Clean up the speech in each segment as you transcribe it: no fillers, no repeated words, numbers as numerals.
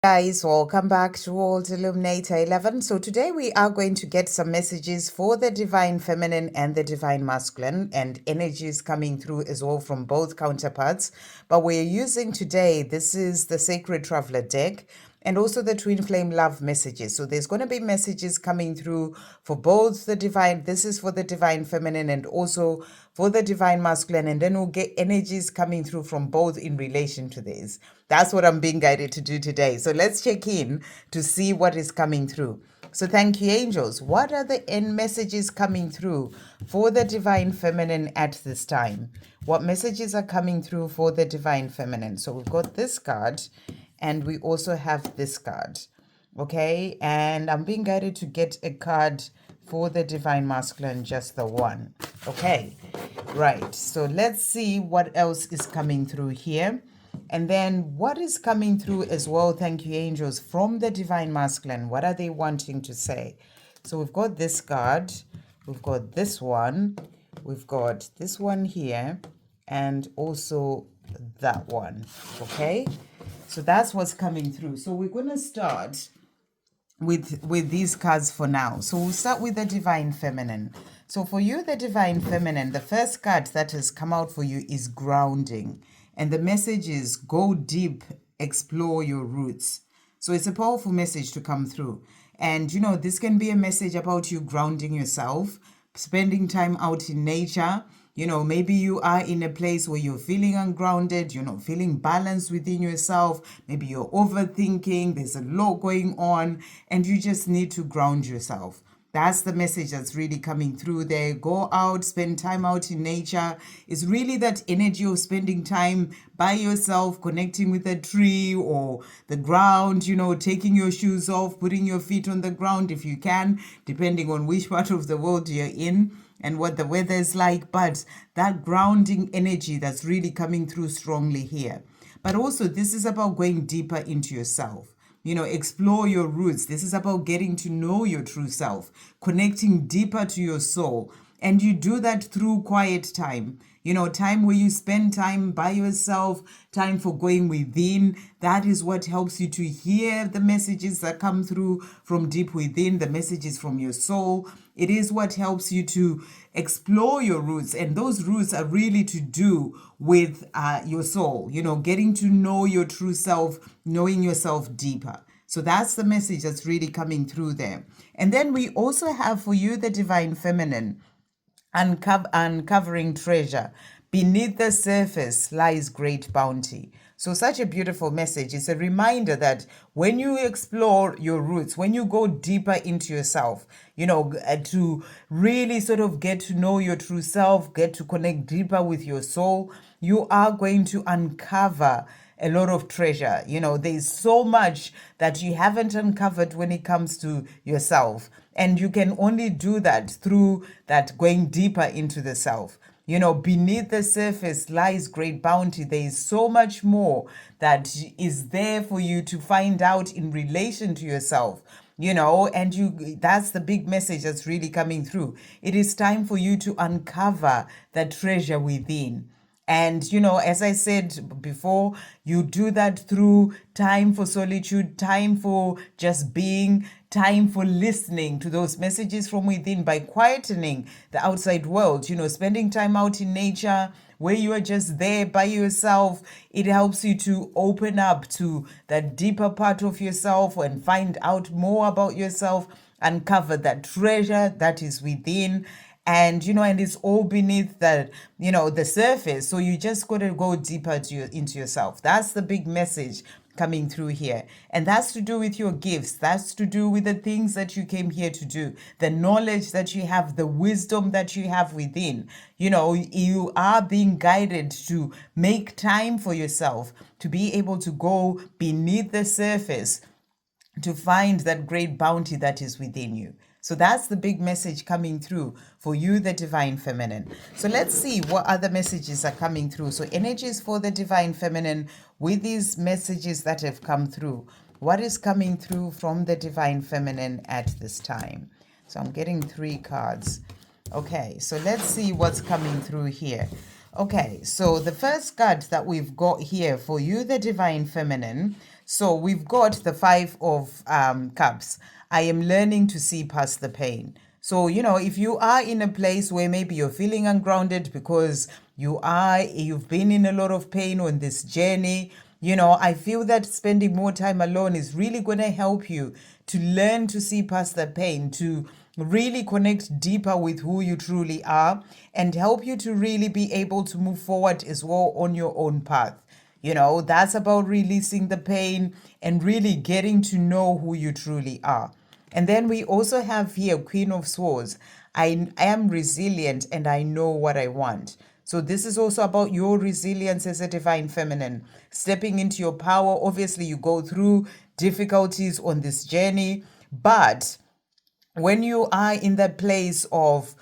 Guys, welcome back to Illuminator11. So today we are going to get some messages for the divine feminine and the divine masculine, and energies coming through as well from both counterparts. But we're using today, this is the Sacred Traveler deck and also the Twin Flame Love messages. So there's going to be messages coming through for both the divine, this is for the divine feminine and also for the divine masculine, and then we'll get energies coming through from both in relation to this. That's what I'm being guided to do today. So let's check in to see what is coming through. So thank you, angels. What are the end messages coming through for the divine feminine at this time? What messages are coming through for the divine feminine? So we've got this card and we also have this card. Okay, and I'm being guided to get a card for the divine masculine, just the one. Okay, right. So let's see what else is coming through here. And then what is coming through as well, thank you, angels, from the divine masculine. What are they wanting to say? So we've got this card, we've got this one, we've got this one here, and also that one. Okay, so that's what's coming through. So we're going to start with these cards for now. So we'll start with the divine feminine. So for you, the divine feminine, the first card that has come out for you is grounding. And the message is go deep, explore your roots. So it's a powerful message to come through. And you know, this can be a message about you grounding yourself, spending time out in nature. You know, maybe you are in a place where you're feeling ungrounded, you're not feeling balanced within yourself. Maybe you're overthinking, there's a lot going on, and you just need to ground yourself. That's the message that's really coming through there. Go out, spend time out in nature. It's really that energy of spending time by yourself, connecting with a tree or the ground, you know, taking your shoes off, putting your feet on the ground if you can, depending on which part of the world you're in and what the weather is like. But that grounding energy that's really coming through strongly here. But also, this is about going deeper into yourself. You know, explore your roots. This is about getting to know your true self, connecting deeper to your soul. And you do that through quiet time. You know, time where you spend time by yourself, time for going within. That is what helps you to hear the messages that come through from deep within, the messages from your soul. It is what helps you to explore your roots. And those roots are really to do with your soul, you know, getting to know your true self, knowing yourself deeper. So that's the message that's really coming through there. And then we also have for you the divine feminine, uncovering treasure. Beneath the surface lies great bounty. So such a beautiful message. It's a reminder that when you explore your roots, when you go deeper into yourself, you know, to really sort of get to know your true self, get to connect deeper with your soul, you are going to uncover a lot of treasure. You know, there's so much that you haven't uncovered when it comes to yourself. And you can only do that through that going deeper into the self. You know, beneath the surface lies great bounty. There is so much more that is there for you to find out in relation to yourself. You know, and that's the big message that's really coming through. It is time for you to uncover the treasure within. And, you know, as I said before, you do that through time for solitude, time for just being, time for listening to those messages from within by quietening the outside world, you know, spending time out in nature where you are just there by yourself. It helps you to open up to that deeper part of yourself and find out more about yourself, uncover that treasure that is within. And you know, and it's all beneath the, you know, the surface. So you just got to go deeper into yourself. That's the big message coming through here. And that's to do with your gifts. That's to do with the things that you came here to do, the knowledge that you have, the wisdom that you have within. You know, you are being guided to make time for yourself, to be able to go beneath the surface, to find that great bounty that is within you. So that's the big message coming through for you, the divine feminine. So let's see what other messages are coming through. So energies for the divine feminine with these messages that have come through. What is coming through from the divine feminine at this time? So I'm getting 3 cards. Okay, so let's see what's coming through here. Okay, so the first card that we've got here for you, the divine feminine. So we've got the Five of Cups. I am learning to see past the pain. So, if you are in a place where maybe you're feeling ungrounded because you've been in a lot of pain on this journey, I feel that spending more time alone is really going to help you to learn to see past the pain, to really connect deeper with who you truly are, and help you to really be able to move forward as well on your own path. That's about releasing the pain and really getting to know who you truly are. And then we also have here Queen of Swords. I am resilient and I know what I want. So this is also about your resilience as a divine feminine, stepping into your power. Obviously, you go through difficulties on this journey, but when you are in that place of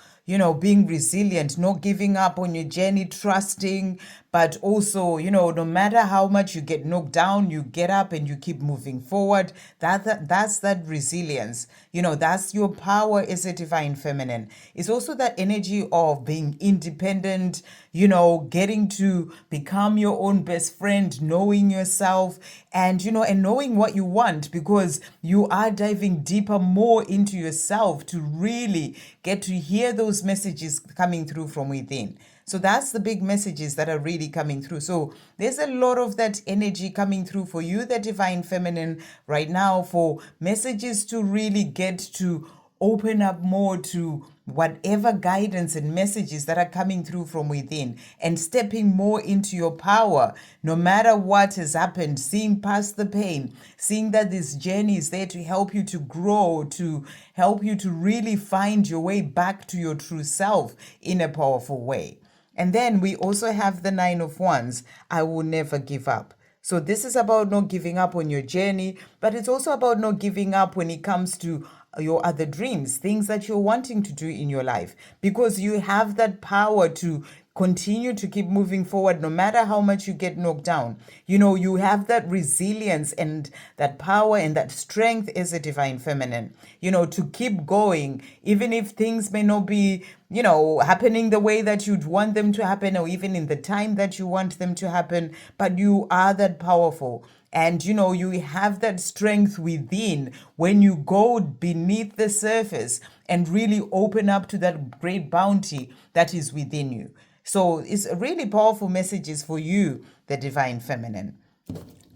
being resilient, not giving up on your journey, trusting, but also no matter how much you get knocked down, you get up and you keep moving forward. That's that resilience. That's your power as a divine feminine. It's also that energy of being independent, getting to become your own best friend, knowing yourself, and and knowing what you want, because you are diving deeper more into yourself to really get to hear those messages coming through from within. So that's the big messages that are really coming through. So there's a lot of that energy coming through for you, the divine feminine, right now, for messages to really get to open up more to whatever guidance and messages that are coming through from within, and stepping more into your power, no matter what has happened, seeing past the pain, seeing that this journey is there to help you to grow, to help you to really find your way back to your true self in a powerful way. And then we also have the Nine of Wands. I will never give up. So this is about not giving up on your journey, but it's also about not giving up when it comes to your other dreams, things that you're wanting to do in your life, because you have that power to continue to keep moving forward no matter how much you get knocked down. You have that resilience and that power and that strength as a divine feminine, to keep going, even if things may not be, happening the way that you'd want them to happen, or even in the time that you want them to happen. But you are that powerful. And you have that strength within when you go beneath the surface and really open up to that great bounty that is within you. So it's really powerful messages for you, the divine feminine.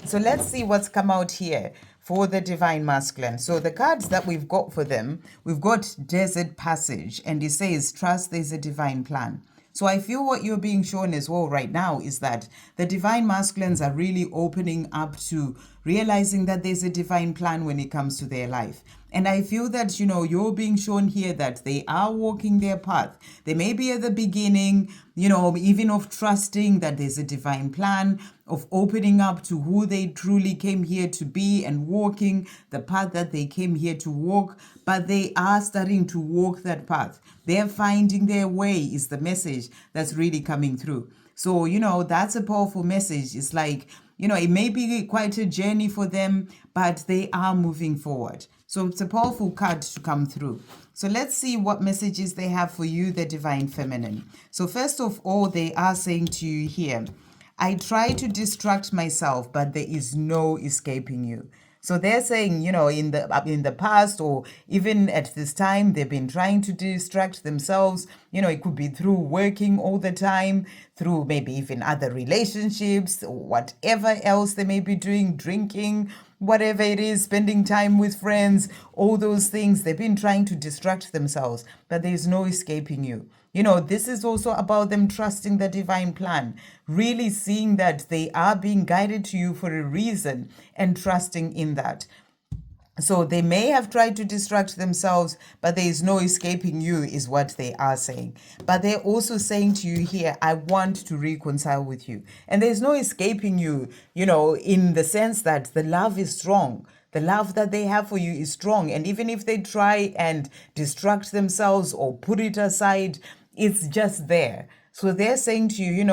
So let's see what's come out here for the divine masculine. So the cards that we've got for them, we've got Desert Passage, and it says, trust there's a divine plan. So I feel what you're being shown as well right now is that the divine masculines are really opening up to realizing that there's a divine plan when it comes to their life. And I feel that, you're being shown here that they are walking their path. They may be at the beginning, even of trusting that there's a divine plan, of opening up to who they truly came here to be and walking the path that they came here to walk. But they are starting to walk that path. They're finding their way is the message that's really coming through. So, that's a powerful message. It's like, it may be quite a journey for them, but they are moving forward. So it's a powerful card to come through. So let's see what messages they have for you, the divine feminine. So first of all, they are saying to you here, I try to distract myself, but there is no escaping you. So they're saying, in the past, or even at this time, they've been trying to distract themselves. It could be through working all the time, through maybe even other relationships, or whatever else they may be doing, drinking, whatever it is, spending time with friends, all those things. They've been trying to distract themselves, but there's no escaping you. This is also about them trusting the divine plan, really seeing that they are being guided to you for a reason and trusting in that. So they may have tried to distract themselves, but there is no escaping you is what they are saying. But they're also saying to you here, I want to reconcile with you. And there's no escaping you, in the sense that the love is strong. The love that they have for you is strong. And even if they try and distract themselves or put it aside, it's just there. So they're saying to you,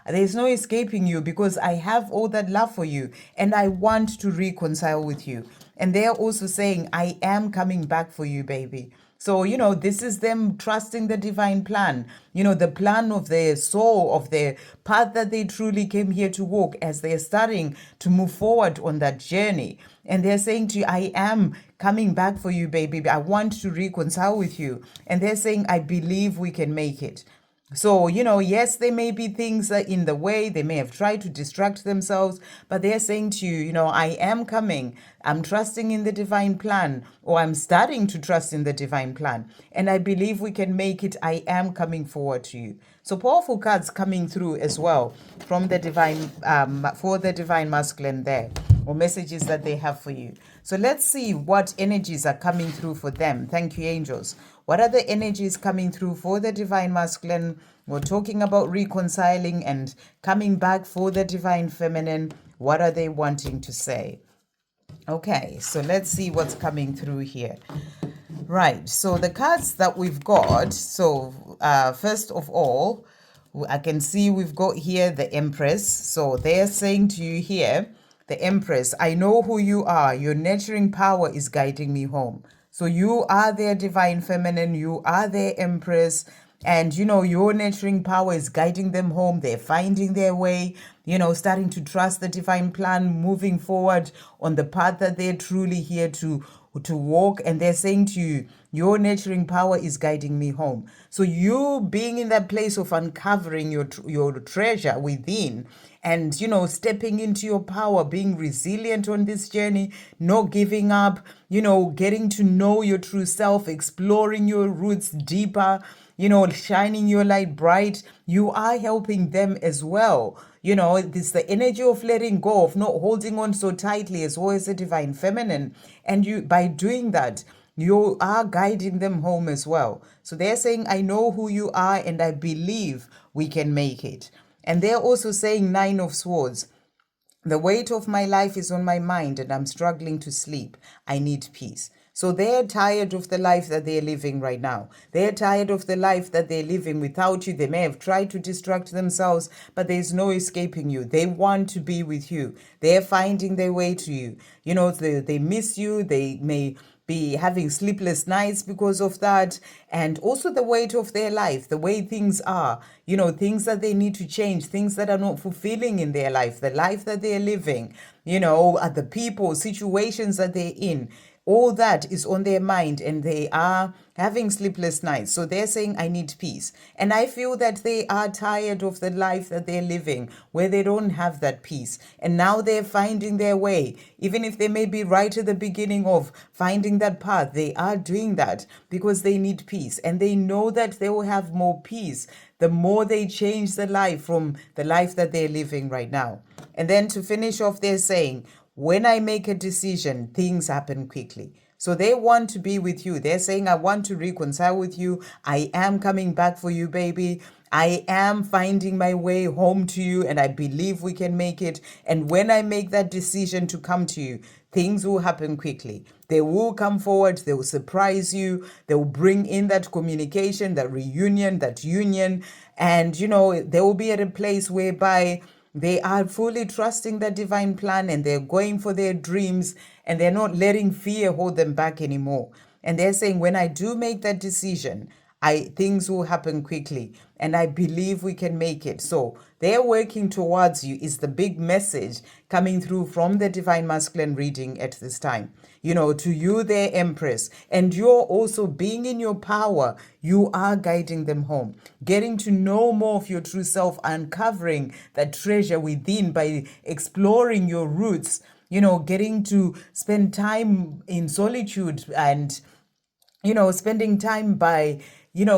there's no escaping you because I have all that love for you and I want to reconcile with you. And they're also saying, I am coming back for you, baby. So, this is them trusting the divine plan, the plan of their soul, of their path that they truly came here to walk, as they're starting to move forward on that journey. And they're saying to you, I am coming back for you, baby. I want to reconcile with you. And they're saying, I believe we can make it. So, yes, there may be things in the way. They may have tried to distract themselves, but they're saying to you, I am coming. I'm trusting in the divine plan, or I'm starting to trust in the divine plan. And I believe we can make it. I am coming forward to you. So powerful cards coming through as well from the divine, for the divine masculine there, or messages that they have for you. So let's see what energies are coming through for them. Thank you, angels. What are the energies coming through for the divine masculine? We're talking about reconciling and coming back for the divine feminine. What are they wanting to say? Okay, so let's see what's coming through here. Right, so the cards that we've got, so first of all, I can see we've got here the Empress. So they're saying to you here, the Empress, I know who you are. Your nurturing power is guiding me home. So you are their divine feminine. You are their Empress. And, your nurturing power is guiding them home. They're finding their way, starting to trust the divine plan, moving forward on the path that they're truly here to walk. And they're saying to you, your nurturing power is guiding me home. So you being in that place of uncovering your treasure within, and stepping into your power, being resilient on this journey, not giving up, getting to know your true self, exploring your roots deeper, shining your light bright. You are helping them as well. It's the energy of letting go, of not holding on so tightly, as well as the divine feminine. And you, by doing that, you are guiding them home as well. So they're saying, I know who you are and I believe we can make it. And they're also saying, Nine of Swords. The weight of my life is on my mind and I'm struggling to sleep. I need peace. So they're tired of the life that they're living right now. They're tired of the life that they're living without you. They may have tried to distract themselves, but there's no escaping you. They want to be with you. They're finding their way to you. They miss you. They may be having sleepless nights because of that, and also the weight of their life, the way things are, things that they need to change, things that are not fulfilling in their life, the life that they're living, the people, situations that they're in. All that is on their mind and they are having sleepless nights. So they're saying, I need peace. And I feel that they are tired of the life that they're living where they don't have that peace. And now they're finding their way. Even if they may be right at the beginning of finding that path, they are doing that because they need peace. And they know that they will have more peace the more they change the life from the life that they're living right now. And then to finish off, they're saying, when I make a decision, things happen quickly. So they want to be with you. They're saying, I want to reconcile with you. I am coming back for you, baby. I am finding my way home to you and I believe we can make it. And when I make that decision to come to you, things will happen quickly. They will come forward. They will surprise you. They will bring in that communication, that reunion, that union. And, they will be at a place whereby they are fully trusting the divine plan and they're going for their dreams and they're not letting fear hold them back anymore. And they're saying, when I do make that decision, things will happen quickly and I believe we can make it. So they're working towards you is the big message coming through from the divine masculine reading at this time. To you, their Empress, and you're also being in your power. You are guiding them home, getting to know more of your true self, uncovering that treasure within by exploring your roots, getting to spend time in solitude and spending time by,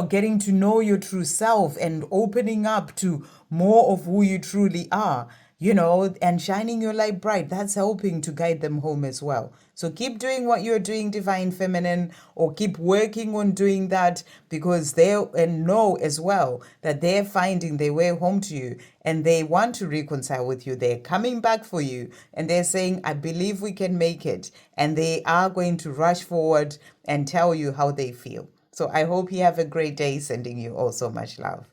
getting to know your true self and opening up to more of who you truly are, and shining your light bright. That's helping to guide them home as well. So keep doing what you're doing, divine feminine, or keep working on doing that because they know as well that they're finding their way home to you and they want to reconcile with you. They're coming back for you and they're saying, I believe we can make it. And they are going to rush forward and tell you how they feel. So I hope you have a great day, sending you all so much love.